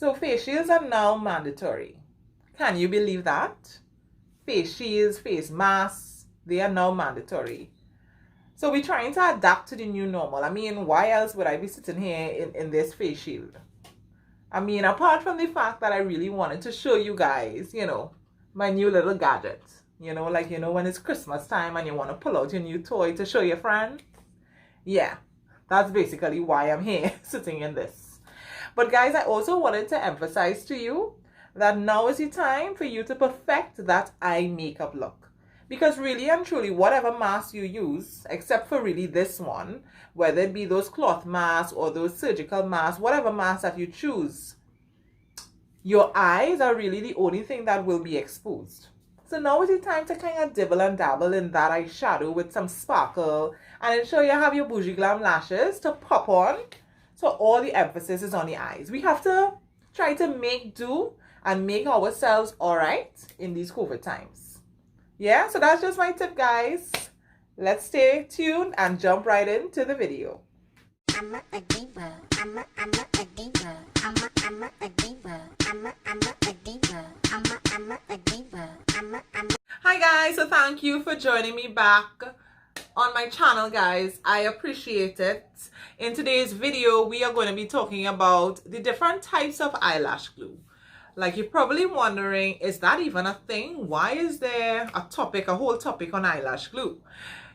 So face shields are now mandatory. Can you believe that? Face shields, face masks, they are now mandatory. So we're trying to adapt to the new normal. I mean, why else would I be sitting here in this face shield? I mean, apart from the fact that I really wanted to show you guys, my new little gadget. Like, when it's Christmas time and you want to pull out your new toy to show your friend. Yeah, that's basically why I'm here sitting in this. But guys, I also wanted to emphasize to you that now is the time for you to perfect that eye makeup look. Because really and truly, whatever mask you use, except for really this one, whether it be those cloth masks or those surgical masks, whatever mask that you choose, your eyes are really the only thing that will be exposed. So now is the time to kind of dibble and dabble in that eyeshadow with some sparkle and ensure you have your Bougie Glam lashes to pop on. So all the emphasis is on the eyes. We have to try to make do and make ourselves alright in these COVID times. Yeah, so that's just my tip, guys. Let's stay tuned and jump right into the video. I'm a diva. I'm a diva. I'm a diva. I'm a diva. I'm a diva. Hi guys, so thank you for joining me back on my channel, guys. I appreciate it. In today's video, we are going to be talking about the different types of eyelash glue. Like, you're probably wondering, is that even a thing? Why is there a whole topic on eyelash glue?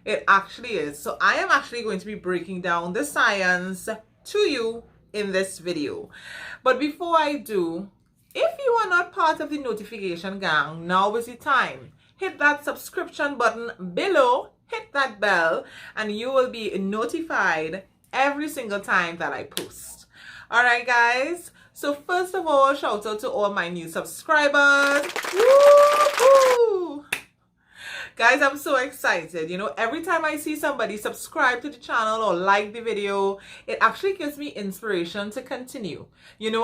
It actually is. So I am actually going to be breaking down the science to you in this video. But before I do, if you are not part of the notification gang, now is the time. Hit that subscription button below, hit that bell, and you will be notified every single time that I post. Alright guys, so first of all, shout out to all my new subscribers. Woo-hoo! Guys, I'm so excited. Every time I see somebody subscribe to the channel or like the video, it actually gives me inspiration to continue.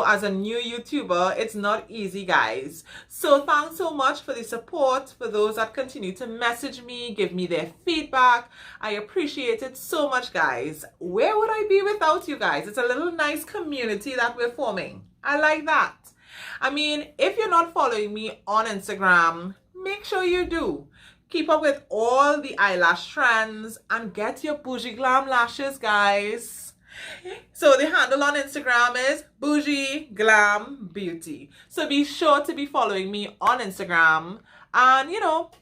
As a new YouTuber, it's not easy, guys. So thanks so much for the support, for those that continue to message me, give me their feedback. I appreciate it so much, guys. Where would I be without you guys? It's a little nice community that we're forming. I like that. I mean, if you're not following me on Instagram, make sure you do. Keep up with all the eyelash trends and get your Bougie Glam lashes, guys. So the handle on Instagram is Bougie Glam Beauty. So be sure to be following me on Instagram and,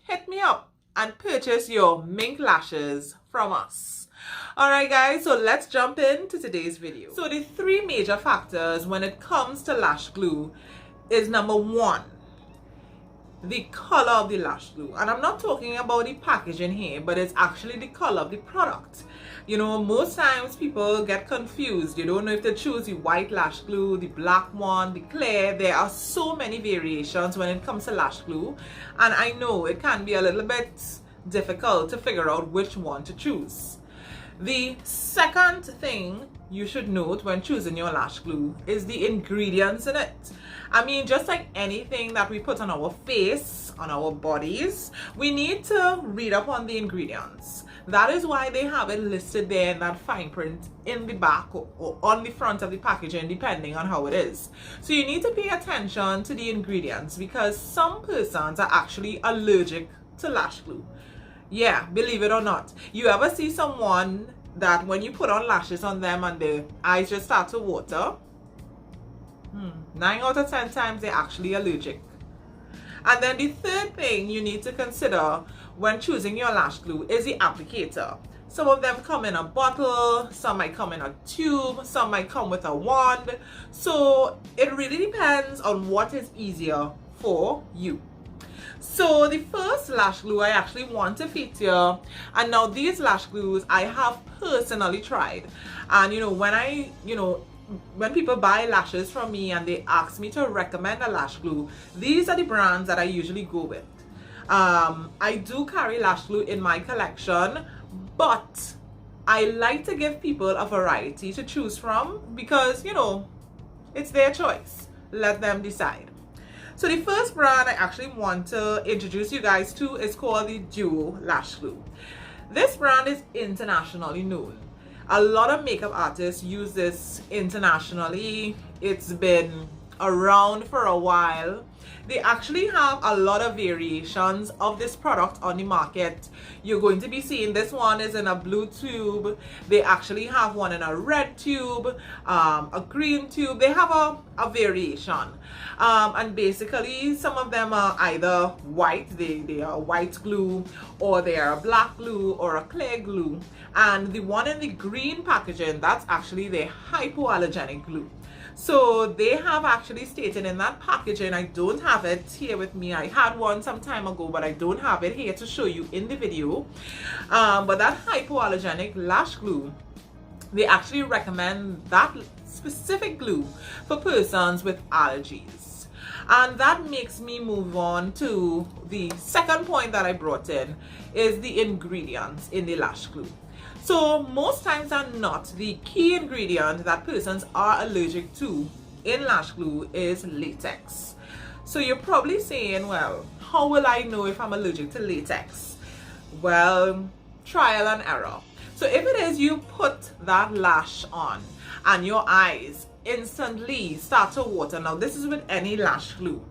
hit me up and purchase your mink lashes from us. Alright guys, so let's jump into today's video. So the three major factors when it comes to lash glue is number one, the color of the lash glue. And I'm not talking about the packaging here, but it's actually the color of the product. Most times people get confused. You don't know if to choose the white lash glue, the black one, the clear. There are so many variations when it comes to lash glue, and I know it can be a little bit difficult to figure out which one to choose. The second thing you should note when choosing your lash glue is the ingredients in it. I mean, just like anything that we put on our face, on our bodies, we need to read up on the ingredients. That is why they have it listed there in that fine print in the back or on the front of the packaging, depending on how it is. So you need to pay attention to the ingredients because some persons are actually allergic to lash glue. Yeah, believe it or not. You ever see someone that when you put on lashes on them and their eyes just start to water? 9 out of 10 times they're actually allergic. And then the third thing you need to consider when choosing your lash glue is the applicator. Some of them come in a bottle, some might come in a tube, some might come with a wand. So it really depends on what is easier for you. So the first lash glue I actually want to feature, and now these lash glues I have personally tried. And when people buy lashes from me and they ask me to recommend a lash glue, these are the brands that I usually go with. I do carry lash glue in my collection, but I like to give people a variety to choose from because, it's their choice. Let them decide. So the first brand I actually want to introduce you guys to is called the Duo Lash Glue. This brand is internationally known. A lot of makeup artists use this internationally. It's been around for a while. They actually have a lot of variations of this product on the market. You're going to be seeing this one is in a blue tube. They actually have one in a red tube, a green tube. They have a variation. And basically some of them are either white, they are white glue, or they are a black glue or a clear glue. And the one in the green packaging, that's actually the hypoallergenic glue. So they have actually stated in that packaging, I don't have it here with me, I had one some time ago, but I don't have it here to show you in the video. But that hypoallergenic lash glue, they actually recommend that specific glue for persons with allergies. And that makes me move on to the second point that I brought in, is the ingredients in the lash glue. So most times than not, the key ingredient that persons are allergic to in lash glue is latex. So you're probably saying, well, how will I know if I'm allergic to latex? Well, trial and error. So if it is you put that lash on and your eyes instantly start to water, now this is with any lash glue,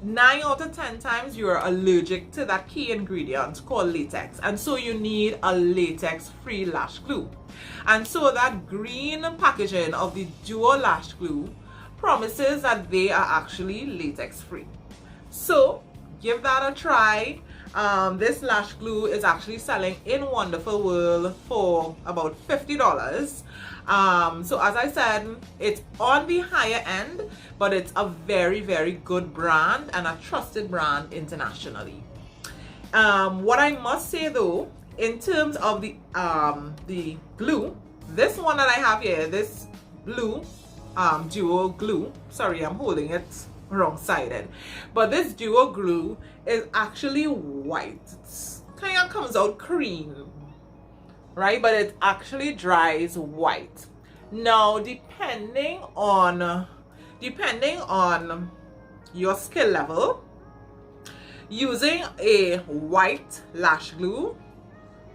9 out of 10 times you're allergic to that key ingredient called latex, and so you need a latex free lash glue. And so that green packaging of the duo lash glue promises that they are actually latex free. So give that a try. This lash glue is actually selling in Wonderful World for about $50. So as I said, it's on the higher end, but it's a very, very good brand and a trusted brand internationally. What I must say though, in terms of the glue, this one that I have here, this blue duo glue, sorry, I'm holding it wrong-sided, but this duo glue is actually white. It's kind of comes out cream, right? But it actually dries white. Now, depending on your skill level, using a white lash glue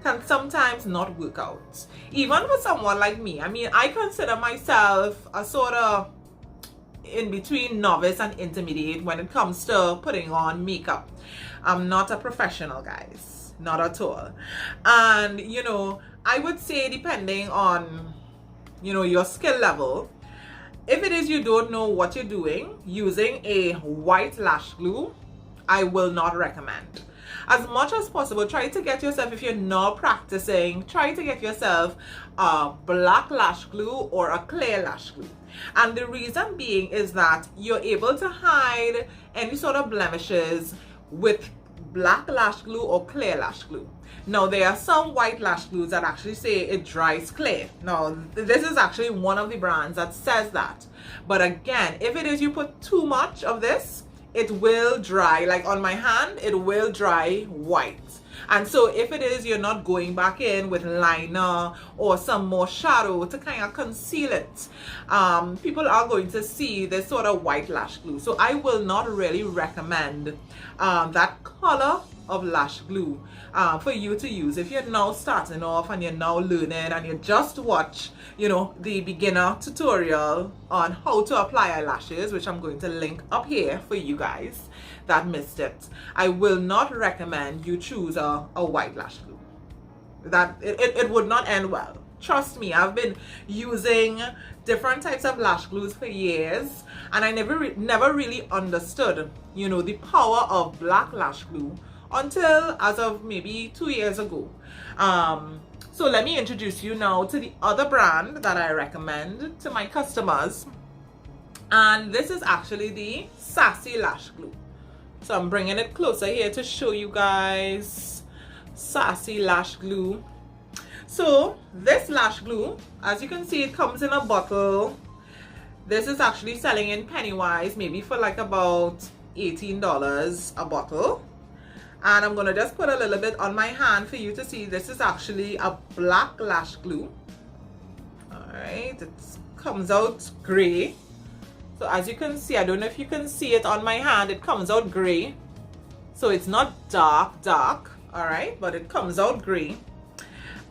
can sometimes not work out. Even for someone like me, I mean, I consider myself a sort of in between novice and intermediate when it comes to putting on makeup. I'm not a professional, guys, not at all. And you know, I would say depending on, you know, your skill level, if it is you don't know what you're doing, using a white lash glue, I will not recommend. As much as possible, try to get yourself, if you're not practicing, try to get yourself a black lash glue or a clear lash glue. And the reason being is that you're able to hide any sort of blemishes with black lash glue or clear lash glue. Now, there are some white lash glues that actually say it dries clear. Now, this is actually one of the brands that says that. But again, if it is you put too much of this, it will dry, like on my hand, it will dry white. And so if it is you're not going back in with liner or some more shadow to kind of conceal it, people are going to see this sort of white lash glue. So I will not really recommend that color of lash glue for you to use if you're now starting off and you're now learning and you just watch, you know, the beginner tutorial on how to apply eyelashes, which I'm going to link up here for you guys that missed it. I will not recommend you choose a white lash glue. That it would not end well. Trust me, I've been using different types of lash glues for years, and I never really understood, you know, the power of black lash glue until as of maybe 2 years ago. So let me introduce you now to the other brand that I recommend to my customers, and this is actually the Sassy lash glue. So I'm bringing it closer here to show you guys Sassy lash glue. So this lash glue, as you can see, it comes in a bottle. This is actually selling in Pennywise, maybe for like about $18 a bottle. And I'm gonna just put a little bit on my hand for you to see. This is actually a black lash glue. All right, it comes out gray. So as you can see, I don't know if you can see it on my hand, it comes out gray. So it's not dark, all right, but it comes out gray.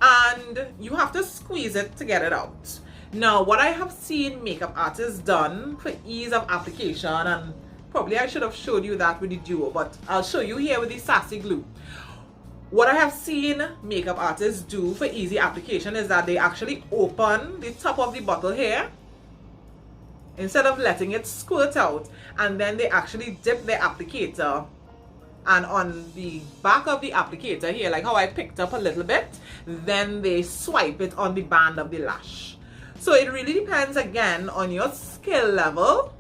And you have to squeeze it to get it out. Now, what I have seen makeup artists done for ease of application, and probably I should have showed you that with the duo, but I'll show you here with the Sassy glue. What I have seen makeup artists do for easy application is that they actually open the top of the bottle here instead of letting it squirt out, and then they actually dip their applicator, and on the back of the applicator here, like how I picked up a little bit, then they swipe it on the band of the lash. So it really depends again on your skill level,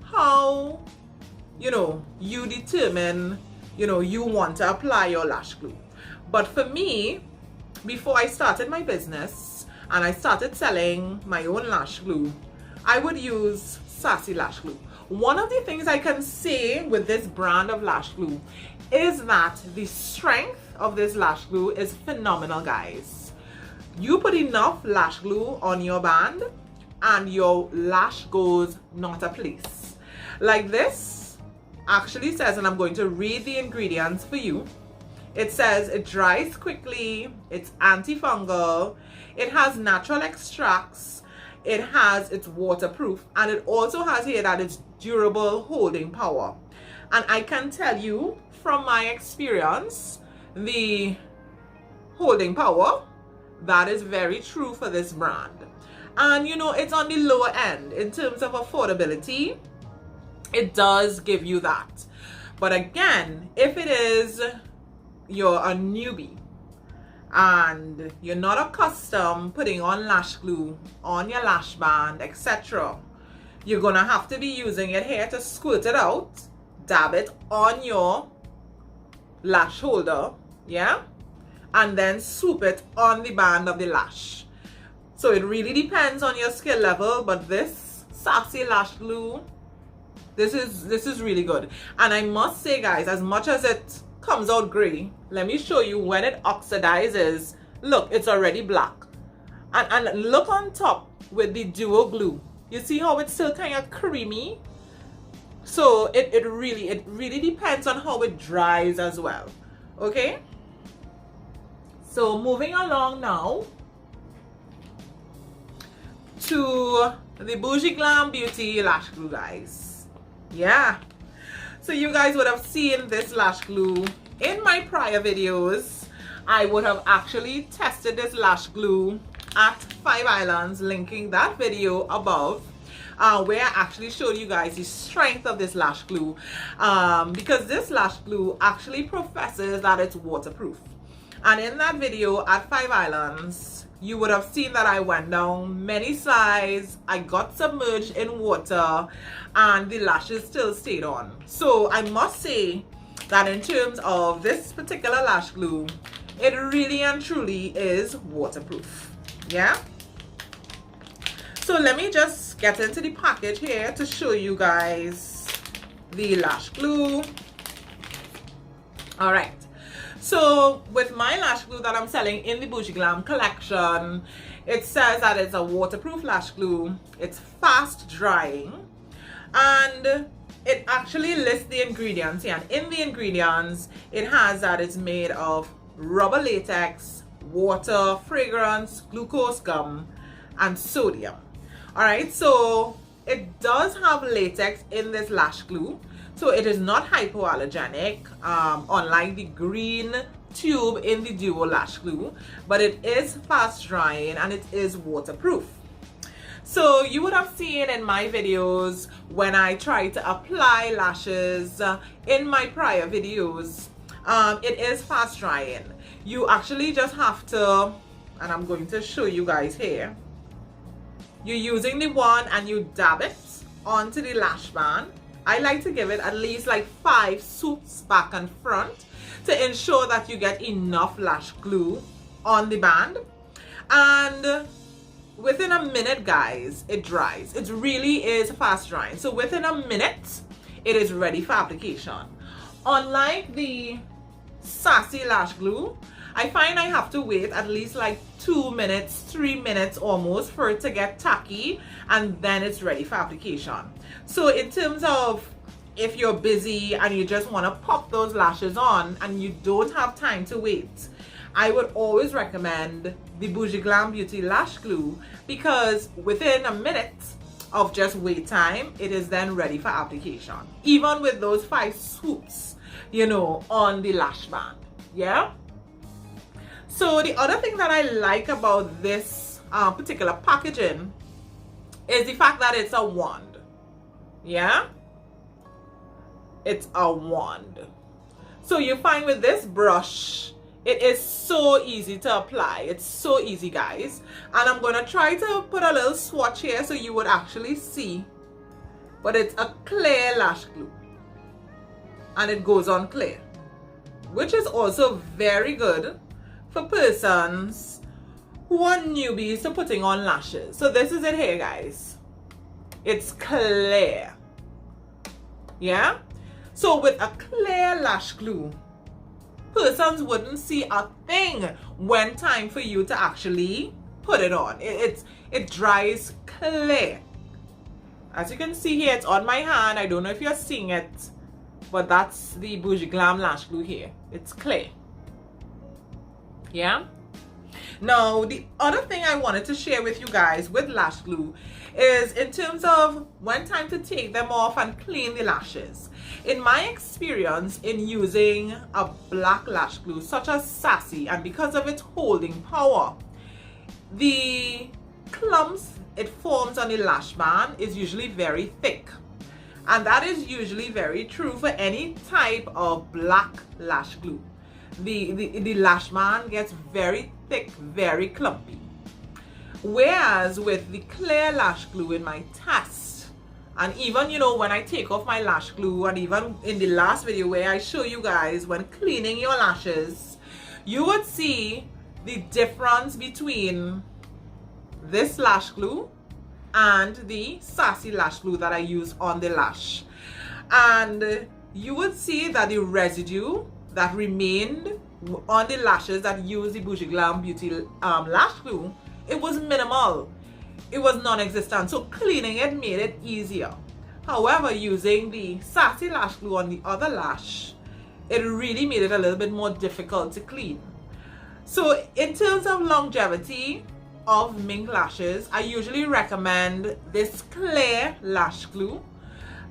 how you determine you want to apply your lash glue. But for me, before I started my business and I started selling my own lash glue, I would use Sassy lash glue. One of the things I can say with this brand of lash glue is that the strength of this lash glue is phenomenal, guys. You put enough lash glue on your band and your lash goes not a place. Like this actually says, and I'm going to read the ingredients for you. It says it dries quickly, it's antifungal, it has natural extracts, it's waterproof, and it also has here that it's durable holding power. And I can tell you from my experience, the holding power, that is very true for this brand. And it's on the lower end in terms of affordability. It does give you that. But again, if it is you're a newbie and you're not accustomed putting on lash glue on your lash band, etc., you're gonna have to be using it here to squirt it out, dab it on your lash holder, yeah, and then swoop it on the band of the lash. So it really depends on your skill level, but this Sassy lash glue, this is really good. And I must say, guys, as much as it comes out gray, let me show you when it oxidizes. Look, it's already black. And look on top with the duo glue. You see how it's still kind of creamy? So it really depends on how it dries as well. Okay? So moving along now to the Bougie Glam Beauty lash glue, guys. Yeah. So you guys would have seen this lash glue in my prior videos. I would have actually tested this lash glue at 5 Islands, linking that video above, where I actually showed you guys the strength of this lash glue, because this lash glue actually professes that it's waterproof. And in that video at 5 Islands, you would have seen that I went down many slides, I got submerged in water, and the lashes still stayed on. So I must say that in terms of this particular lash glue, it really and truly is waterproof. Yeah? So let me just get into the package here to show you guys the lash glue. Alright. So with my lash glue that I'm selling in the Bougie Glam collection, it says that it's a waterproof lash glue, it's fast drying, and it actually lists the ingredients here. And in the ingredients, it has that it's made of rubber latex, water, fragrance, glucose gum, and sodium. Alright, so it does have latex in this lash glue. So it is not hypoallergenic, unlike the green tube in the duo lash glue, but it is fast drying and it is waterproof. So you would have seen in my videos when I try to apply lashes in my prior videos, it is fast drying. You actually just have to, and I'm going to show you guys here, you're using the wand and you dab it onto the lash band. I like to give it at least like 5 swoops back and front to ensure that you get enough lash glue on the band. And within a minute, guys, it dries. It really is fast drying. So within a minute, it is ready for application. Unlike the Sassy lash glue, I find I have to wait at least like 2 minutes, 3 minutes almost for it to get tacky, and then it's ready for application. So in terms of if you're busy and you just want to pop those lashes on and you don't have time to wait, I would always recommend the Bougie Glam Beauty Lash Glue, because within a minute of just wait time, it is then ready for application. Even with those 5 swoops, you know, on the lash band. Yeah? So the other thing that I like about this particular packaging is the fact that it's a wand. Yeah? It's a wand. So you find with this brush, it is so easy to apply. It's so easy, guys. And I'm going to try to put a little swatch here so you would actually see. But it's a clear lash glue. And it goes on clear, which is also very good for persons who are newbies to putting on lashes. So this is it here, guys. It's clear. Yeah? So with a clear lash glue, persons wouldn't see a thing when time for you to actually put it on. It dries clear. As you can see here, it's on my hand. I don't know if you're seeing it, but that's the Bougie Glam lash glue here. It's clear. Yeah? Now, the other thing I wanted to share with you guys with lash glue is in terms of when time to take them off and clean the lashes. In my experience in using a black lash glue such as Sassy, and because of its holding power, the clumps it forms on the lash band is usually very thick. And that is usually very true for any type of black lash glue. The lash band gets very thick, very clumpy. Whereas with the clear lash glue in my test, and even, you know, when I take off my lash glue, and even in the last video where I show you guys when cleaning your lashes, you would see the difference between this lash glue and the Sassy lash glue that I use on the lash. And you would see that the residue that remained on the lashes that use the Bougie Glam Beauty lash glue, it was minimal. It was non-existent. So cleaning it made it easier. However, using the Sassy lash glue on the other lash, it really made it a little bit more difficult to clean. So in terms of longevity of mink lashes, I usually recommend this clear lash glue.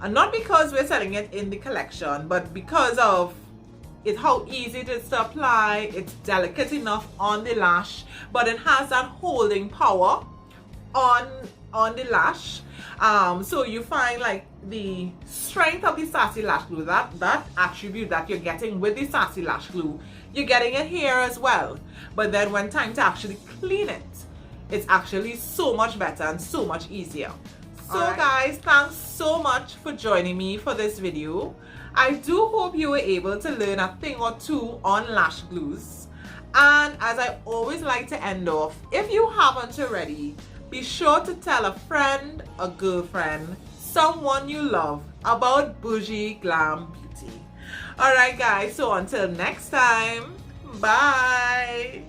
And not because we're selling it in the collection, but because of how easy it is to apply. It's delicate enough on the lash, but it has that holding power on the lash. So you find like the strength of the Sassy lash glue, that attribute that you're getting with the Sassy lash glue, you're getting it here as well. But then when time to actually clean it, it's actually so much better and so much easier. So guys, thanks so much for joining me for this video. I do hope you were able to learn a thing or two on lash glues. And as I always like to end off, if you haven't already, be sure to tell a friend, a girlfriend, someone you love about Bougie Glam Beauty. Alright guys, so until next time, bye!